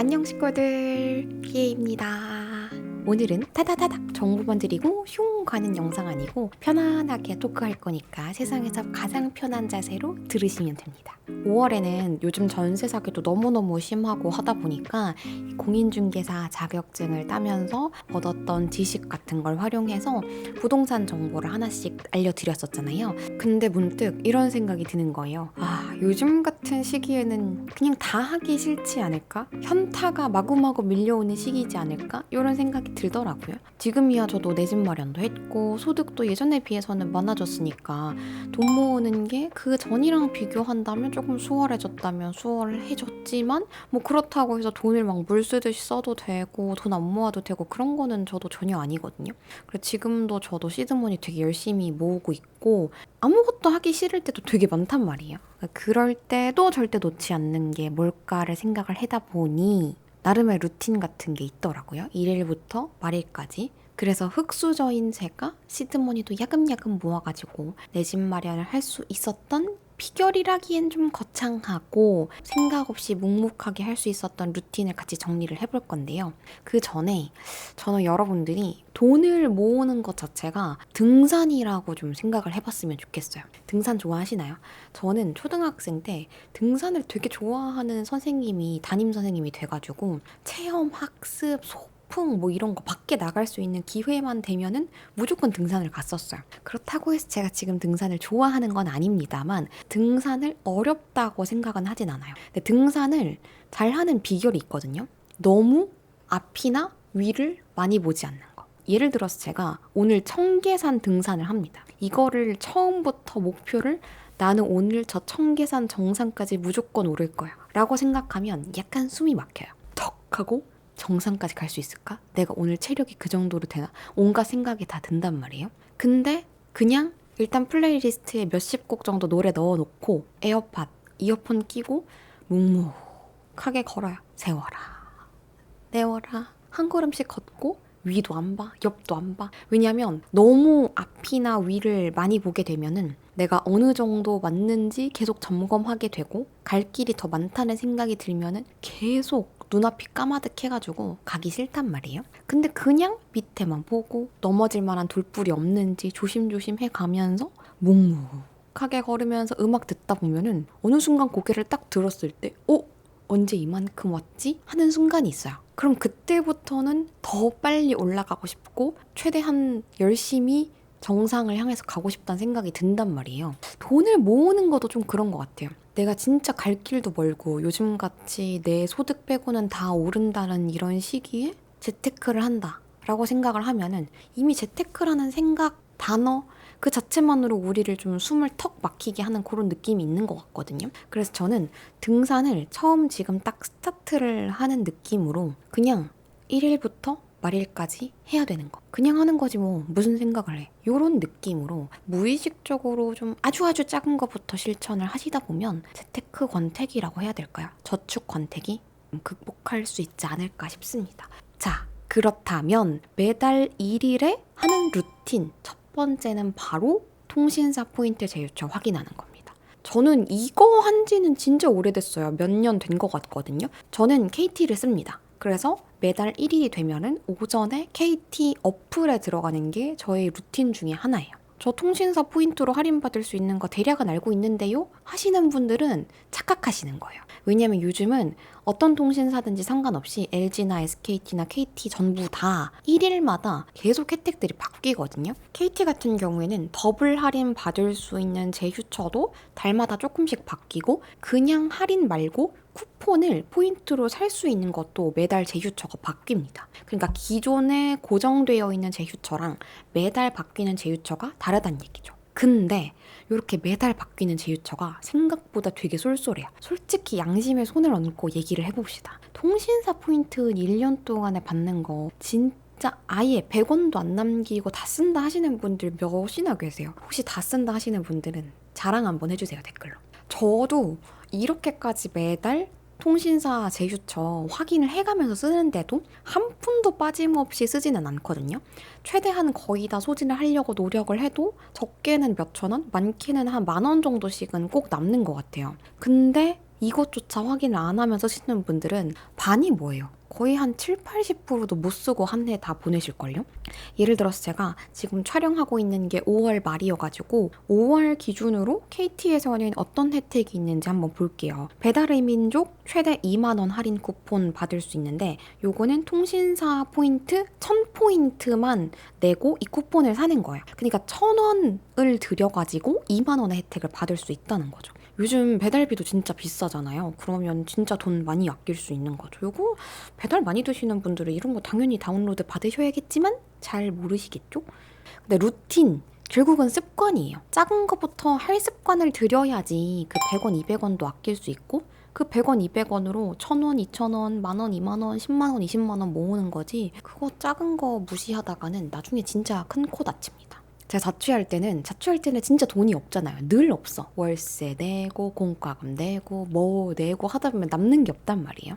안녕 식구들, 피에입니다. 오늘은 타다다닥 정보만 드리고 슝 가는 영상 아니고 편안하게 토크할 거니까 세상에서 가장 편한 자세로 들으시면 됩니다. 5월에는 요즘 전세 사기도 너무너무 심하고 하다 보니까 공인중개사 자격증을 따면서 얻었던 지식 같은 걸 활용해서 부동산 정보를 하나씩 알려드렸었잖아요. 근데 문득 이런 생각이 드는 거예요. 요즘 같은 시기에는 그냥 다 하기 싫지 않을까? 현타가 마구마구 밀려오는 시기이지 않을까? 이런 생각이 들더라고요. 지금이야 저도 내 집 마련도 했고 소득도 예전에 비해서는 많아졌으니까 돈 모으는 게 그 전이랑 비교한다면 조금 수월해졌다면 수월해졌지만 뭐 그렇다고 해서 돈을 막 물 쓰듯이 써도 되고 돈 안 모아도 되고 그런 거는 저도 전혀 아니거든요. 그래서 지금도 저도 시드머니 되게 열심히 모으고 있고 아무것도 하기 싫을 때도 되게 많단 말이에요. 그럴 때도 절대 놓지 않는 게 뭘까를 생각을 하다 보니 나름의 루틴 같은 게 있더라고요. 1일부터 말일까지. 그래서 흙수저인 제가 시드머니도 야금야금 모아가지고 내 집 마련을 할 수 있었던 비결이라기엔 좀 거창하고 생각 없이 묵묵하게 할 수 있었던 루틴을 같이 정리를 해볼 건데요. 그 전에 저는 여러분들이 돈을 모으는 것 자체가 등산이라고 좀 생각을 해봤으면 좋겠어요. 등산 좋아하시나요? 저는 초등학생 때 등산을 되게 좋아하는 담임 선생님이 돼가지고 체험, 학습, 소풍 뭐 이런 거 밖에 나갈 수 있는 기회만 되면은 무조건 등산을 갔었어요. 그렇다고 해서 제가 지금 등산을 좋아하는 건 아닙니다만 등산을 어렵다고 생각은 하진 않아요. 근데 등산을 잘하는 비결이 있거든요. 너무 앞이나 위를 많이 보지 않는 거. 예를 들어서 제가 오늘 청계산 등산을 합니다. 이거를 처음부터 목표를 나는 오늘 저 청계산 정상까지 무조건 오를 거야 라고 생각하면 약간 숨이 막혀요. 턱 하고 정상까지 갈 수 있을까? 내가 오늘 체력이 그 정도로 되나? 온갖 생각이 다 든단 말이에요. 근데 그냥 일단 플레이리스트에 몇십 곡 정도 노래 넣어놓고 에어팟, 이어폰 끼고 묵묵하게 걸어요. 세워라, 내워라. 한 걸음씩 걷고 위도 안 봐, 옆도 안 봐. 왜냐면 너무 앞이나 위를 많이 보게 되면은 내가 어느 정도 맞는지 계속 점검하게 되고 갈 길이 더 많다는 생각이 들면은 계속 눈앞이 까마득해가지고 가기 싫단 말이에요. 근데 그냥 밑에만 보고 넘어질 만한 돌불이 없는지 조심조심 해가면서 묵묵하게 걸으면서 음악 듣다 보면은 어느 순간 고개를 딱 들었을 때 언제 이만큼 왔지? 하는 순간이 있어요. 그럼 그때부터는 더 빨리 올라가고 싶고 최대한 열심히 정상을 향해서 가고 싶다는 생각이 든단 말이에요. 돈을 모으는 것도 좀 그런 것 같아요. 내가 진짜 갈 길도 멀고 요즘같이 내 소득 빼고는 다 오른다는 이런 시기에 재테크를 한다라고 생각을 하면은 이미 재테크라는 생각, 단어 그 자체만으로 우리를 좀 숨을 턱 막히게 하는 그런 느낌이 있는 것 같거든요. 그래서 저는 등산을 처음 지금 딱 스타트를 하는 느낌으로 그냥 1일부터 말일까지 해야 되는 거. 그냥 하는 거지 뭐 무슨 생각을 해. 요런 느낌으로 무의식적으로 좀 아주 작은 것부터 실천을 하시다 보면 재테크 권태기라고 해야 될까요? 저축 권태기 극복할 수 있지 않을까 싶습니다. 자, 그렇다면 매달 1일에 하는 루틴 첫 번째는 바로 통신사 포인트 제휴처 확인하는 겁니다. 저는 이거 한 지는 진짜 오래됐어요. 몇 년 된 것 같거든요. 저는 KT를 씁니다. 그래서 매달 1일이 되면은 오전에 KT 어플에 들어가는 게 저의 루틴 중에 하나예요. 저 통신사 포인트로 할인받을 수 있는 거 대략은 알고 있는데요? 하시는 분들은 착각하시는 거예요. 왜냐면 요즘은 어떤 통신사든지 상관없이 LG나 SKT나 KT 전부 다 1일마다 계속 혜택들이 바뀌거든요. KT 같은 경우에는 더블 할인 받을 수 있는 제휴처도 달마다 조금씩 바뀌고 그냥 할인 말고 쿠폰을 포인트로 살 수 있는 것도 매달 제휴처가 바뀝니다. 그러니까 기존에 고정되어 있는 제휴처랑 매달 바뀌는 제휴처가 다르다는 얘기죠. 근데 이렇게 매달 바뀌는 제휴처가 생각보다 되게 쏠쏠해요. 솔직히 양심에 손을 얹고 얘기를 해봅시다. 통신사 포인트 1년 동안에 받는 거 진짜 아예 100원도 안 남기고 다 쓴다 하시는 분들 몇이나 계세요? 혹시 다 쓴다 하시는 분들은 자랑 한번 해주세요, 댓글로. 저도 이렇게까지 매달 통신사 제휴처 확인을 해가면서 쓰는데도 한 푼도 빠짐없이 쓰지는 않거든요. 최대한 거의 다 소진을 하려고 노력을 해도 적게는 몇천 원, 많게는 한 10,000원 정도씩은 꼭 남는 것 같아요. 근데 이것조차 확인을 안 하면서 쓰시는 분들은 반이 뭐예요? 거의 한 7, 80%도 못 쓰고 한 해 다 보내실걸요? 예를 들어서 제가 지금 촬영하고 있는 게 5월 말이어가지고 5월 기준으로 KT에서는 어떤 혜택이 있는지 한번 볼게요. 배달의 민족 최대 2만 원 할인 쿠폰 받을 수 있는데 요거는 통신사 포인트 1000포인트만 내고 이 쿠폰을 사는 거예요. 그러니까 1000원을 들여가지고 2만 원의 혜택을 받을 수 있다는 거죠. 요즘 배달비도 진짜 비싸잖아요. 그러면 진짜 돈 많이 아낄 수 있는 거죠. 요거 배달 많이 드시는 분들은 이런 거 당연히 다운로드 받으셔야겠지만 잘 모르시겠죠? 근데 루틴 결국은 습관이에요. 작은 거부터 할 습관을 들여야지 그 100원, 200원도 아낄 수 있고 그 100원, 200원으로 1000원, 2000원, 만원, 2만원, 10만원, 20만원 모으는 거지 그거 작은 거 무시하다가는 나중에 진짜 큰 코 다칩니다. 제가 자취할 때는 진짜 돈이 없잖아요. 늘 없어. 월세 내고 공과금 내고 뭐 내고 하다 보면 남는 게 없단 말이에요.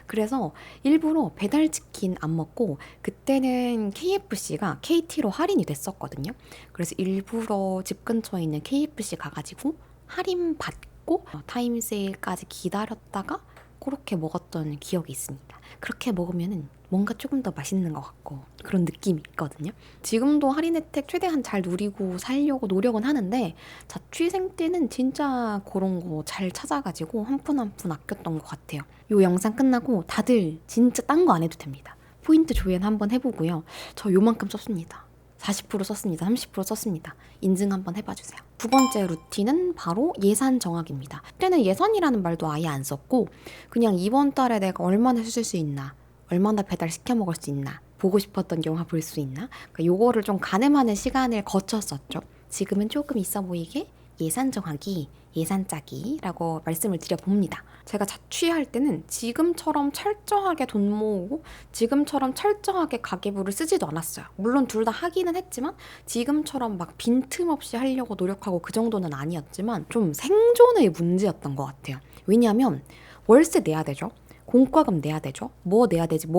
그래서 일부러 배달치킨 안 먹고 그때는 KFC가 KT로 할인이 됐었거든요. 그래서 일부러 집 근처에 있는 KFC 가가지고 할인 받고 타임세일까지 기다렸다가 그렇게 먹었던 기억이 있습니다. 그렇게 먹으면은 뭔가 조금 더 맛있는 것 같고 그런 느낌이 있거든요. 지금도 할인 혜택 최대한 잘 누리고 살려고 노력은 하는데 자취생 때는 진짜 그런 거 잘 찾아가지고 한 푼 한 푼 아꼈던 것 같아요. 요 영상 끝나고 다들 진짜 딴 거 안 해도 됩니다. 포인트 조회는 한번 해보고요. 저 요만큼 썼습니다. 40% 썼습니다. 30% 썼습니다. 인증 한번 해봐주세요. 두 번째 루틴은 바로 예산 정하기입니다. 그때는 예산이라는 말도 아예 안 썼고 그냥 이번 달에 내가 얼마나 쓸 수 있나, 얼마나 배달 시켜 먹을 수 있나, 보고 싶었던 영화 볼 수 있나, 그러니까 요거를 좀 가늠하는 시간을 거쳤었죠. 지금은 조금 있어 보이게 예산 정하기, 예산 짜기라고 말씀을 드려봅니다. 제가 자취할 때는 지금처럼 철저하게 돈 모으고 지금처럼 철저하게 가계부를 쓰지도 않았어요. 물론 둘 다 하기는 했지만 지금처럼 막 빈틈없이 하려고 노력하고 그 정도는 아니었지만 좀 생존의 문제였던 것 같아요. 왜냐하면 월세 내야 되죠. 공과금 내야 되죠. 뭐 내야 되지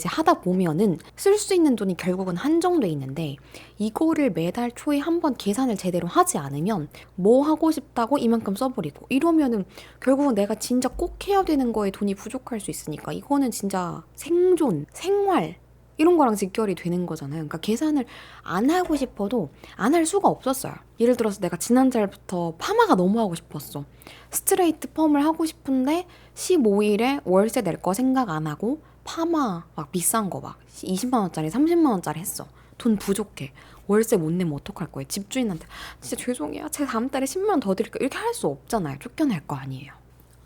하다 보면은 쓸 수 있는 돈이 결국은 한정돼 있는데 이거를 매달 초에 한번 계산을 제대로 하지 않으면 뭐 하고 싶다고 이만큼 써버리고 이러면은 결국은 내가 진짜 꼭 해야 되는 거에 돈이 부족할 수 있으니까 이거는 진짜 생존, 생활 이런 거랑 직결이 되는 거잖아요. 그러니까 계산을 안 하고 싶어도 안 할 수가 없었어요. 예를 들어서 내가 지난달부터 파마가 너무 하고 싶었어. 스트레이트 펌을 하고 싶은데 15일에 월세 낼 거 생각 안 하고 파마 막 비싼 거 막 20만 원짜리 30만 원짜리 했어. 돈 부족해. 월세 못 내면 어떡할 거예요. 집주인한테 진짜 죄송해요. 제가 다음 달에 10만 원 더 드릴게요. 이렇게 할 수 없잖아요. 쫓겨날 거 아니에요.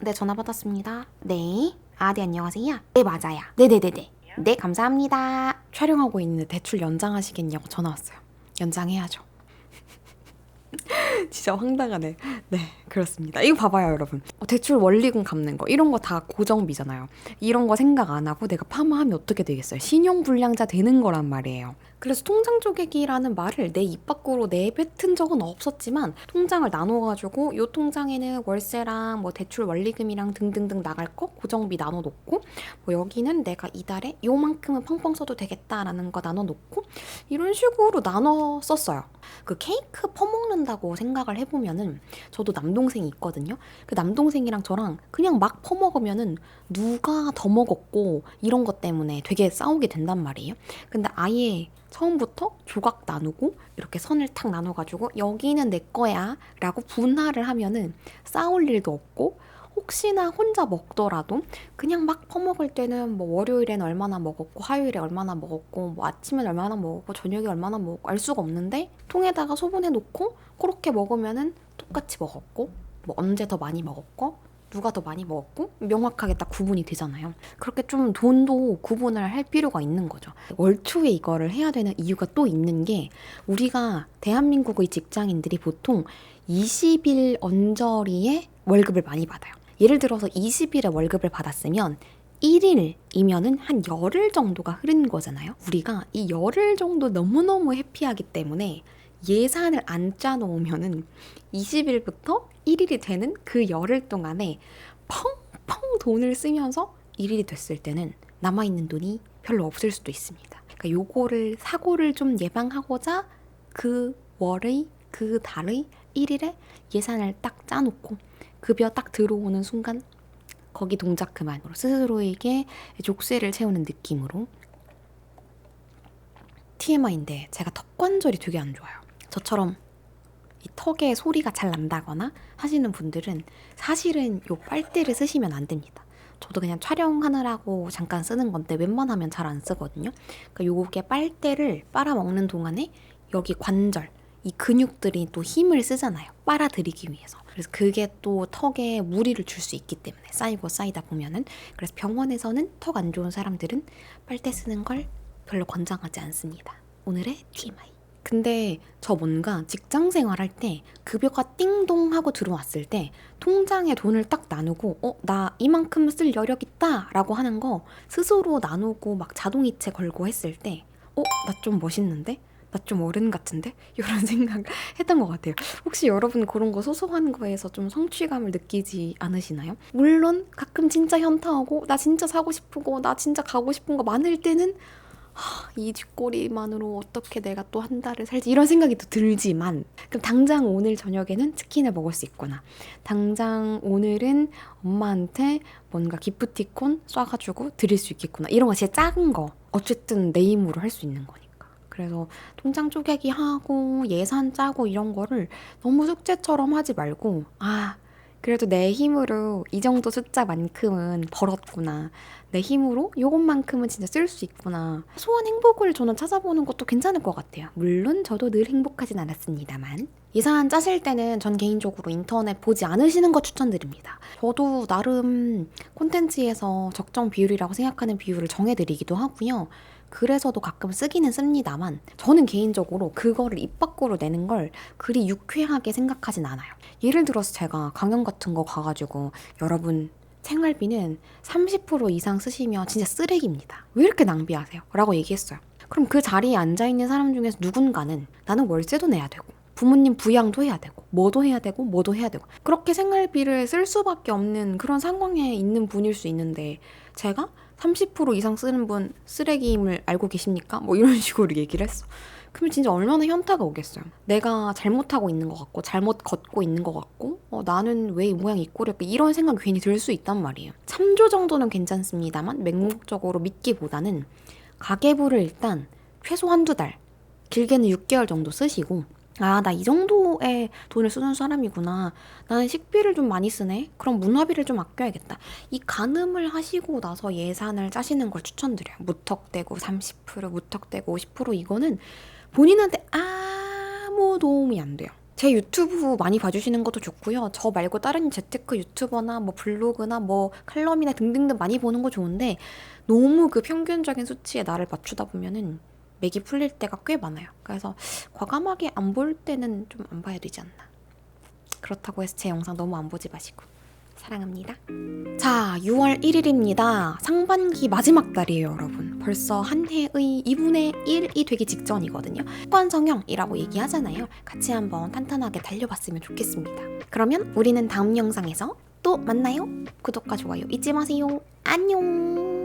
네, 전화 받았습니다. 네. 아, 네, 안녕하세요. 네, 맞아요. 네네네네. 네, 감사합니다. 촬영하고 있는데 대출 연장하시겠냐고 전화 왔어요. 연장해야죠. 진짜 황당하네. 네, 그렇습니다. 이거 봐봐요, 여러분. 대출 원리금 갚는 거 이런 거 다 고정비잖아요. 이런 거 생각 안 하고 내가 파마하면 어떻게 되겠어요? 신용불량자 되는 거란 말이에요. 그래서 통장 쪼개기라는 말을 내 입 밖으로 내뱉은 적은 없었지만 통장을 나눠가지고 요 통장에는 월세랑 뭐 대출 원리금이랑 등등등 나갈 거 고정비 나눠놓고 뭐 여기는 내가 이달에 요만큼은 펑펑 써도 되겠다라는 거 나눠놓고 이런 식으로 나눠 썼어요. 그 케이크 퍼먹는다고 생각을 해보면은 저도 남동생이 있거든요. 그 남동생이랑 저랑 그냥 막 퍼먹으면은 누가 더 먹었고 이런 것 때문에 되게 싸우게 된단 말이에요. 근데 아예 처음부터 조각 나누고 이렇게 선을 탁 나눠가지고 여기는 내 거야 라고 분할을 하면은 싸울 일도 없고 혹시나 혼자 먹더라도 그냥 막 퍼먹을 때는 뭐 월요일엔 얼마나 먹었고 화요일에 얼마나 먹었고 뭐 아침엔 얼마나 먹었고 저녁에 얼마나 먹었고 알 수가 없는데 통에다가 소분해 놓고 그렇게 먹으면은 똑같이 먹었고 뭐 언제 더 많이 먹었고 누가 더 많이 먹었고 명확하게 딱 구분이 되잖아요. 그렇게 좀 돈도 구분을 할 필요가 있는 거죠. 월초에 이거를 해야 되는 이유가 또 있는 게 우리가 대한민국의 직장인들이 보통 20일 언저리에 월급을 많이 받아요. 예를 들어서 20일에 월급을 받았으면 1일이면은 한 열흘 정도가 흐른 거잖아요. 우리가 이 열흘 정도 너무너무 해피하기 때문에 예산을 안 짜놓으면은 20일부터 1일이 되는 그 열흘 동안에 펑펑 돈을 쓰면서 1일이 됐을 때는 남아있는 돈이 별로 없을 수도 있습니다. 그러니까 요거를 사고를 좀 예방하고자 그 월의 그 달의 1일에 예산을 딱 짜놓고 급여 딱 들어오는 순간 거기 동작 그만으로 스스로에게 족쇄를 채우는 느낌으로. TMI인데 제가 턱 관절이 되게 안 좋아요. 저처럼 이 턱에 소리가 잘 난다거나 하시는 분들은 사실은 요 빨대를 쓰시면 안 됩니다. 저도 그냥 촬영하느라고 잠깐 쓰는 건데 웬만하면 잘 안 쓰거든요. 그러니까 요게 빨대를 빨아먹는 동안에 여기 관절, 이 근육들이 또 힘을 쓰잖아요. 빨아들이기 위해서. 그래서 그게 또 턱에 무리를 줄 수 있기 때문에 쌓이고 쌓이다 보면은. 그래서 병원에서는 턱 안 좋은 사람들은 빨대 쓰는 걸 별로 권장하지 않습니다. 오늘의 TMI. 근데 저 뭔가 직장 생활할 때 급여가 띵동 하고 들어왔을 때 통장에 돈을 딱 나누고 나 이만큼 쓸 여력 있다 라고 하는 거 스스로 나누고 막 자동이체 걸고 했을 때 나 좀 멋있는데? 나 좀 어른 같은데? 이런 생각 했던 것 같아요. 혹시 여러분 그런 거 소소한 거에서 좀 성취감을 느끼지 않으시나요? 물론 가끔 진짜 현타오고 나 진짜 사고 싶고 나 진짜 가고 싶은 거 많을 때는 이 뒷거리만으로 어떻게 내가 또 한 달을 살지 이런 생각이 또 들지만, 그럼 당장 오늘 저녁에는 치킨을 먹을 수 있구나, 당장 오늘은 엄마한테 뭔가 기프티콘 쏴가지고 드릴 수 있겠구나, 이런 거 진짜 작은 거 어쨌든 내 힘으로 할 수 있는 거니까. 그래서 통장 쪼개기 하고 예산 짜고 이런 거를 너무 숙제처럼 하지 말고 그래도 내 힘으로 이 정도 숫자만큼은 벌었구나, 내 힘으로 요것만큼은 진짜 쓸 수 있구나, 소원 행복을 저는 찾아보는 것도 괜찮을 것 같아요. 물론 저도 늘 행복하진 않았습니다만. 예산 짜실 때는 전 개인적으로 인터넷 보지 않으시는 거 추천드립니다. 저도 나름 콘텐츠에서 적정 비율이라고 생각하는 비율을 정해드리기도 하고요. 그래서도 가끔 쓰기는 씁니다만 저는 개인적으로 그거를 입 밖으로 내는 걸 그리 유쾌하게 생각하진 않아요. 예를 들어서 제가 강연 같은 거 가가지고 여러분 생활비는 30% 이상 쓰시면 진짜 쓰레기입니다. 왜 이렇게 낭비하세요? 라고 얘기했어요. 그럼 그 자리에 앉아있는 사람 중에서 누군가는 나는 월세도 내야 되고 부모님 부양도 해야 되고 뭐도 해야 되고 뭐도 해야 되고 그렇게 생활비를 쓸 수밖에 없는 그런 상황에 있는 분일 수 있는데, 제가 30% 이상 쓰는 분 쓰레기임을 알고 계십니까? 뭐 이런 식으로 얘기를 했어. 그러면 진짜 얼마나 현타가 오겠어요. 내가 잘못하고 있는 것 같고 잘못 걷고 있는 것 같고 나는 왜 이 모양 이 꼴이었고 이런 생각이 괜히 들 수 있단 말이에요. 참조 정도는 괜찮습니다만 맹목적으로 믿기보다는 가계부를 일단 최소 한두 달, 길게는 6개월 정도 쓰시고 나 이 정도의 돈을 쓰는 사람이구나, 나는 식비를 좀 많이 쓰네, 그럼 문화비를 좀 아껴야겠다, 이 가늠을 하시고 나서 예산을 짜시는 걸 추천드려요. 무턱대고 30%, 무턱대고 50% 이거는 본인한테 아무 도움이 안 돼요. 제 유튜브 많이 봐주시는 것도 좋고요. 저 말고 다른 재테크 유튜버나 뭐 블로그나 뭐 칼럼이나 등등등 많이 보는 거 좋은데 너무 그 평균적인 수치에 나를 맞추다 보면은 맥이 풀릴 때가 꽤 많아요. 그래서 과감하게 안 볼 때는 좀 안 봐야 되지 않나. 그렇다고 해서 제 영상 너무 안 보지 마시고. 사랑합니다. 자, 6월 1일입니다. 상반기 마지막 달이에요, 여러분. 벌써 한 해의 2분의 1이 되기 직전이거든요. 습관성형이라고 얘기하잖아요. 같이 한번 탄탄하게 달려봤으면 좋겠습니다. 그러면 우리는 다음 영상에서 또 만나요. 구독과 좋아요 잊지 마세요. 안녕.